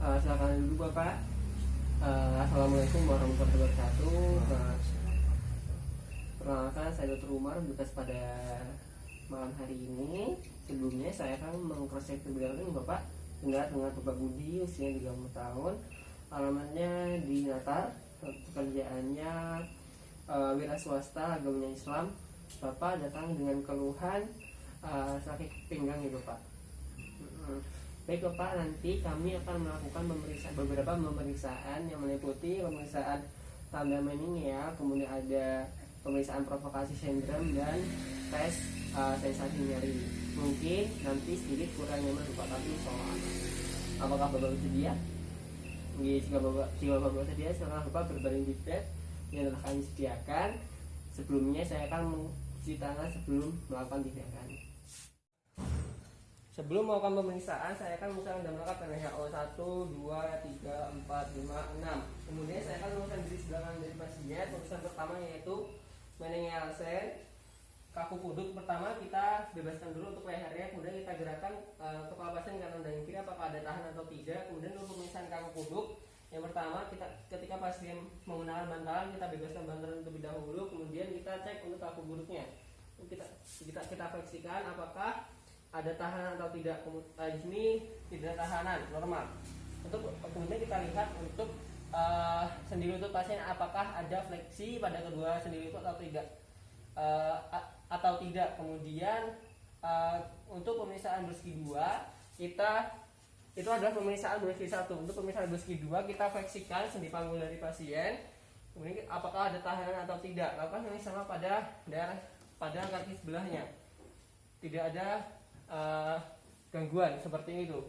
Silakan dulu Bapak. Assalamualaikum warahmatullahi wabarakatuh. Perkenalkan, saya Dr. Umar bertugas pada malam hari ini. Sebelumnya saya akan meng-cross-check terlebih dahulu Bapak dengan Bapak Budi, usianya 30 tahun, alamatnya di Natar, pekerjaannya wira swasta, agamanya Islam. Bapak datang dengan keluhan sakit pinggang ya Bapak. Baik Bapak, nanti kami akan melakukan beberapa pemeriksaan yang meliputi pemeriksaan tanda meningeal, kemudian ada pemeriksaan provokasi sindrom dan tes sensasi nyeri. Mungkin nanti sedikit kurang nyaman Bapak, tapi soal apakah Bapak bersedia? Jika Bapak bersedia, silakan Bapak berbaring di bed yang telah kami sediakan. Sebelumnya saya akan mencuci tangan sebelum melakukan tindakan. Sebelum melakukan pemeriksaan, saya akan mengusahakan dan melakukan WHO 1, 2, 3, 4, 5, 6. Kemudian saya akan mengusahakan diri sebelah kanan dari pasien. Pemeriksaan pertama yaitu meningeal sen. Kaku kuduk pertama kita bebaskan dulu untuk lehernya, kemudian kita gerakkan kepala pasien kanan dan kiri apakah ada tahan atau tidak. Kemudian untuk pemeriksaan kaku kuduk, yang pertama ketika pasien menggunakan bantalan, kita bebaskan bantalan terlebih dahulu, kemudian kita cek untuk kaku kuduknya. Kita fleksikan apakah ada tahanan atau tidak. Di sini tidak tahanan, normal. Kemudian kita lihat untuk sendi lutut pasien apakah ada fleksi pada kedua sendi lutut atau tidak. Kemudian untuk pemeriksaan Brusky 2 itu adalah pemeriksaan Brusky 1. Untuk pemeriksaan Brusky 2 kita fleksikan sendi panggul dari pasien. Kemudian apakah ada tahanan atau tidak. Lakukan ini sama pada kaki sebelahnya. Tidak ada gangguan seperti itu.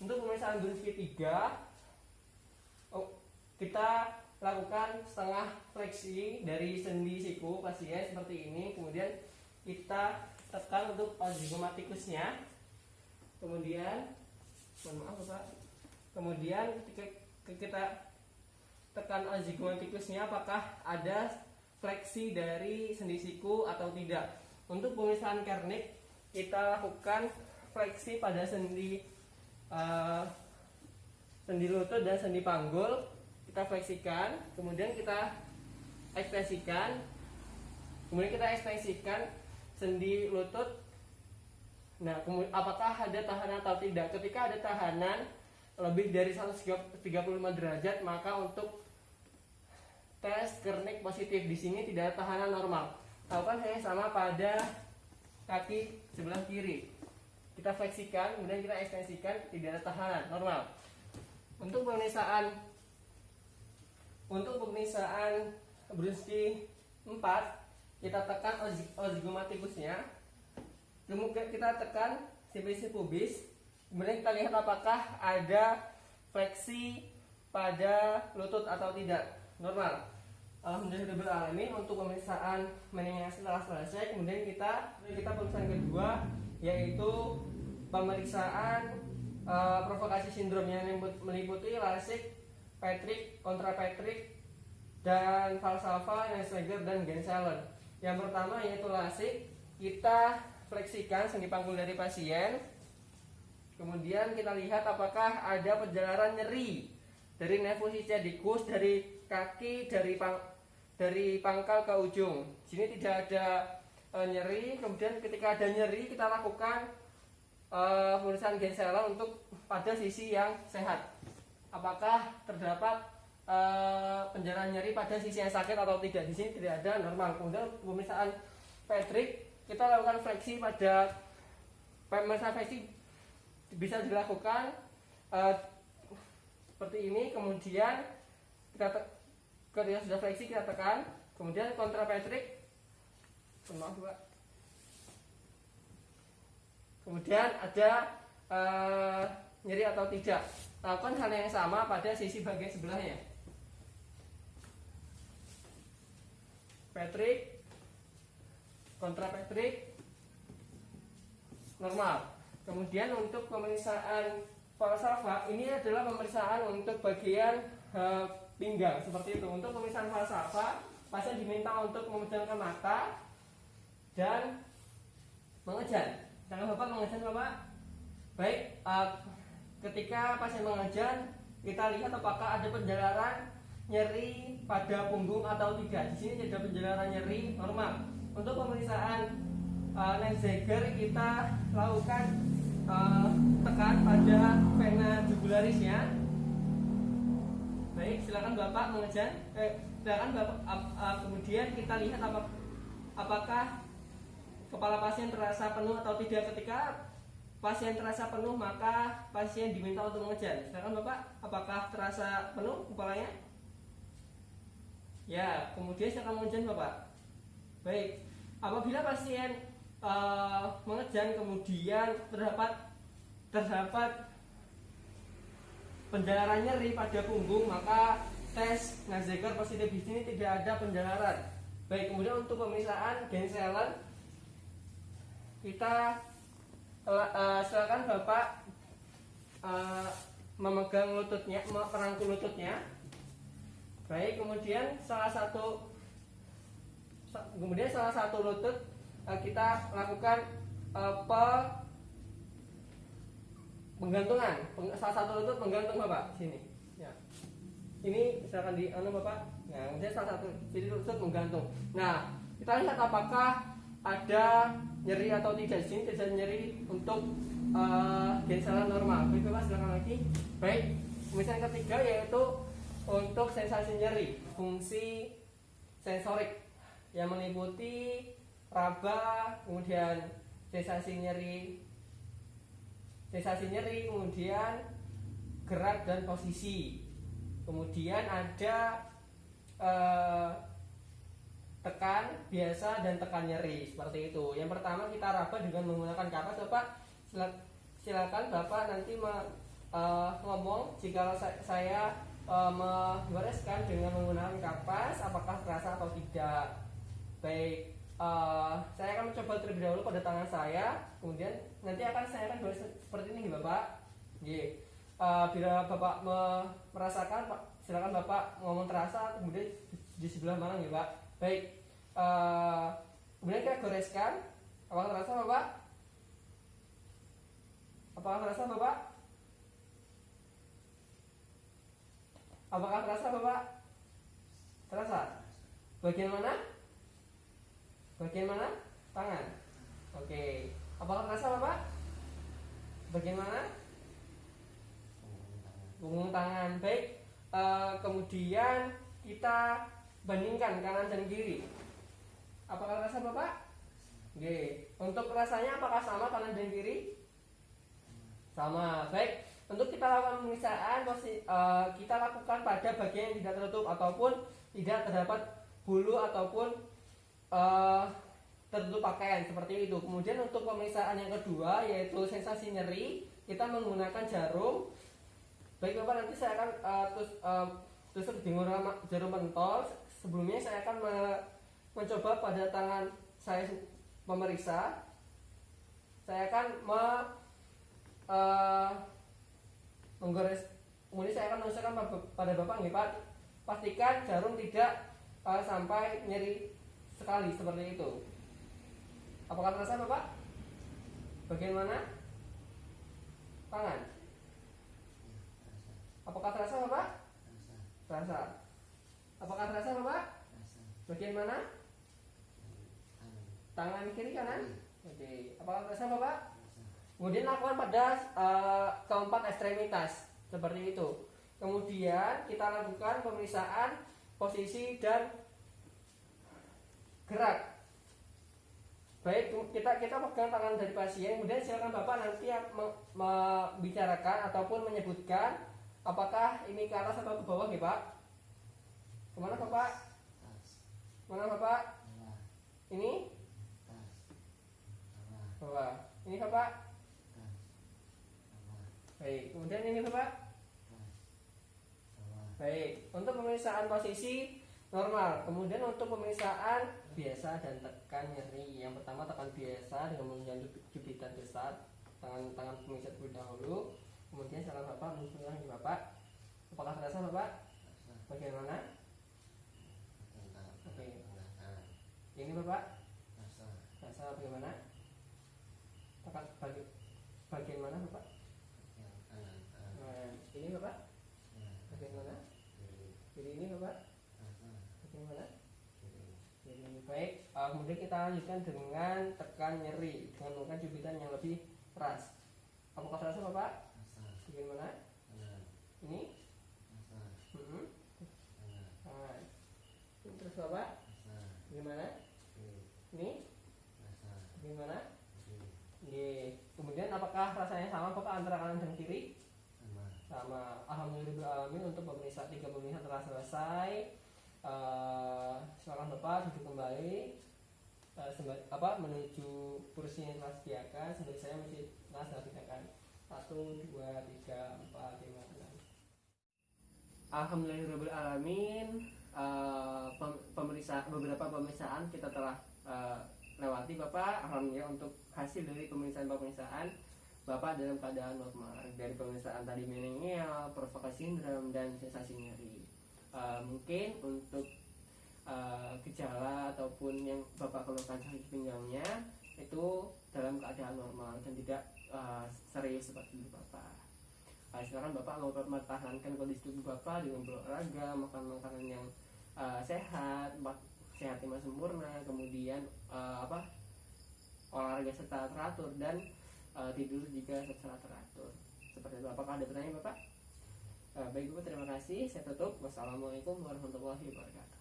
Untuk pemeriksaan Brusky 3 kita lakukan setengah fleksi dari sendi siku pasien seperti ini, kemudian kita tekan untuk ozigomatikusnya, kemudian ketika kita tekan ozigomatikusnya apakah ada fleksi dari sendi siku atau tidak. Untuk pemeriksaan Kernik kita lakukan fleksi pada sendi lutut dan sendi panggul, kita fleksikan, kemudian kita ekstensikan, sendi lutut. Nah, apakah ada tahanan atau tidak. Ketika ada tahanan lebih dari 135 derajat, maka untuk tes Kernik positif. Di sini tidak ada tahanan normal. Lakukan hanya sama pada kaki sebelah kiri. Kita fleksikan, kemudian kita ekstensikan, tidak ada tahanan, normal. Untuk pemeriksaan Brusky 4, kita tekan ozigomatikusnya, kemudian kita tekan sifisi pubis, kemudian kita lihat apakah ada fleksi pada lutut atau tidak, normal. Alhamdulillahirobbilalamin. Untuk pemeriksaan meningeal setelah selesai, kemudian kita pemeriksaan kedua yaitu pemeriksaan provokasi sindrom yang meliputi Lasik, Patrick, kontra Patrick, dan Valsalva, Neisseger, dan Gensalen. Yang pertama yaitu Lasik, kita fleksikan sendi panggul dari pasien, kemudian kita lihat apakah ada perjalanan nyeri dari nervus sciaticus dari kaki, dari pangkal ke ujung. Di sini tidak ada nyeri. Kemudian ketika ada nyeri kita lakukan pemeriksaan Genselen untuk pada sisi yang sehat. Apakah terdapat penjarahan nyeri pada sisi yang sakit atau tidak. Di sini tidak ada, normal. Kemudian pemeriksaan Patrick kita lakukan fleksi pada pemeriksaan fleksi bisa dilakukan seperti ini. Kemudian ketika sudah fleksi kita tekan, kemudian kontra Patrick, kemudian ada nyeri atau tidak. Lakukan hal yang sama pada sisi bagian sebelahnya. Patrick, kontra Patrick, normal. Kemudian untuk pemeriksaan Valsalva, ini adalah pemeriksaan untuk bagian pinggang seperti itu. Untuk pemeriksaan Valsalva, pasien diminta untuk memejamkan mata dan mengejan. Jangan lupa mengejan Bapak. Baik, ketika pasien mengejan, kita lihat apakah ada penjelaran nyeri pada punggung atau tidak. Di sini ada penjelaran nyeri normal. Untuk pemeriksaan Nexager kita lakukan tekan pada vena jugularisnya. Baik, silakan Bapak mengejar. Silakan Bapak. Kemudian kita lihat apakah kepala pasien terasa penuh atau tidak. Ketika pasien terasa penuh, maka pasien diminta untuk mengejar. Silakan Bapak, apakah terasa penuh kepalanya? Ya, kemudian silakan mengejar Bapak. Baik, apabila pasien mengejar kemudian terdapat penjelaran nyeri pada punggung, maka tes Nexager positif di sini tidak ada penjelaran. Baik, kemudian untuk pemeriksaan Genselen kita silakan Bapak memegang lututnya, merangkul lututnya. Baik, kemudian salah satu lutut kita lakukan penggantungan. Salah satu lutut menggantung Bapak sini. Ya. Ini silakan di Bapak. Nah, kemudian salah satu jadi lutut menggantung. Nah, kita lihat apakah ada nyeri atau tidak. Di sini tidak nyeri untuk Genselen normal. Baik Bapak, silakan lagi. Baik, pemeriksaan ketiga yaitu untuk sensasi nyeri, fungsi sensorik yang meliputi raba, kemudian sensasi nyeri, kemudian gerak dan posisi. Kemudian ada tekan biasa dan tekan nyeri, seperti itu. Yang pertama kita raba dengan menggunakan kapas. Bapak silakan Bapak nanti ngomong jika saya membereskan dengan menggunakan kapas apakah terasa atau tidak. Baik, saya akan mencoba terlebih dahulu pada tangan saya, kemudian nanti saya akan beres seperti ini Bapak. Bila Bapak merasakan, silakan Bapak ngomong terasa, kemudian di sebelah mana ya Pak. Baik, kemudian kita goreskan. Apakah terasa Bapak? Apakah terasa Bapak? Apakah terasa Bapak? Terasa? Bagian mana? Bagian mana? Tangan. Oke. Apakah terasa Bapak? Bagian mana? Punggung tangan. Baik. Kemudian kita bandingkan kanan dan kiri. Apakah terasa Bapak? Oke. Untuk rasanya apakah sama kanan dan kiri? Sama. Baik. Untuk kita lakukan pemeriksaan, kita lakukan pada bagian yang tidak tertutup ataupun tidak terdapat bulu ataupun tertutup pakaian, seperti itu. Kemudian untuk pemeriksaan yang kedua yaitu sensasi nyeri, kita menggunakan jarum. Baik Bapak, nanti saya akan tusuk dengan jarum pentol. Sebelumnya saya akan mencoba pada tangan saya pemeriksa. Saya akan menggores, kemudian saya akan menusukkan pada Bapak nih Pak. Pastikan jarum tidak sampai nyeri sekali, seperti itu. Apakah terasa Bapak? Bagian mana? Tangan. Apakah terasa Bapak? Terasa. Apakah terasa Bapak? Bagian mana? Tangan kiri kanan? Oke. Apakah terasa Bapak? Kemudian lakukan pada keempat ekstremitas, seperti itu. Kemudian kita lakukan pemeriksaan posisi dan gerak. Baik, kita pegang tangan dari pasien, kemudian silakan Bapak nanti membicarakan ataupun menyebutkan apakah ini ke atas atau ke bawah ya Pak. Kemana Bapak? Mana Bapak? Ini? Bawah. Ini Bapak? Baik, kemudian ini Bapak? Baik, untuk pemeriksaan posisi normal. Kemudian untuk pemeriksaan biasa dan tekan nyeri. Yang pertama tekan biasa dengan menggunakan jubitan besar, tangan pemirsa terlebih dahulu. Kemudian silakan Bapak menunjukkan di Bapak. Apakah terasa Bapak? Bagian mana? Oke. Ini Bapak? Terasa bagaimana? Tekan bagian mana Bapak? Ini Bapak? Kiri ini Bapak. Bagaimana? Kiri. Baik. Kemudian kita lanjutkan dengan tekan nyeri dengan menggunakan cubitan yang lebih keras. Apakah terasa Bapak? Bagaimana? Ini? Nah, terus Bapak? Bagaimana? Ini? Bagaimana? Kemudian apakah rasanya sama Bapak antara kanan dan kiri? Sama. Alhamdulillah untuk pemeriksaan 3 pemeriksaan telah selesai. Silakan Bapak duduk kembali. Menuju kursi yang telah disediakan. Sebentar saya masih telah disediakan 1, 2, 3, 4, 5, 6. Alhamdulillahirobbilalamin. Beberapa pemeriksaan kita telah lewati Bapak. Alhamdulillah untuk hasil dari pemeriksaan Bapak dalam keadaan normal. Dari pemeriksaan tadi meninggal, provokasi sindrom dan sensasi nyeri. Mungkin untuk gejala ataupun yang Bapak keluhkan sakit pinggangnya itu dalam keadaan normal dan tidak serius seperti itu Bapak. Silakan Bapak mempertahankan kondisi tubuh Bapak dengan berolahraga, makan makanan yang sehat, sehat lima sempurna, kemudian olahraga serta teratur dan tidur juga secara teratur. Seperti itu. Apakah ada pertanyaan Bapak? Baik Bapak, terima kasih. Saya tutup. Wassalamualaikum warahmatullahi wabarakatuh.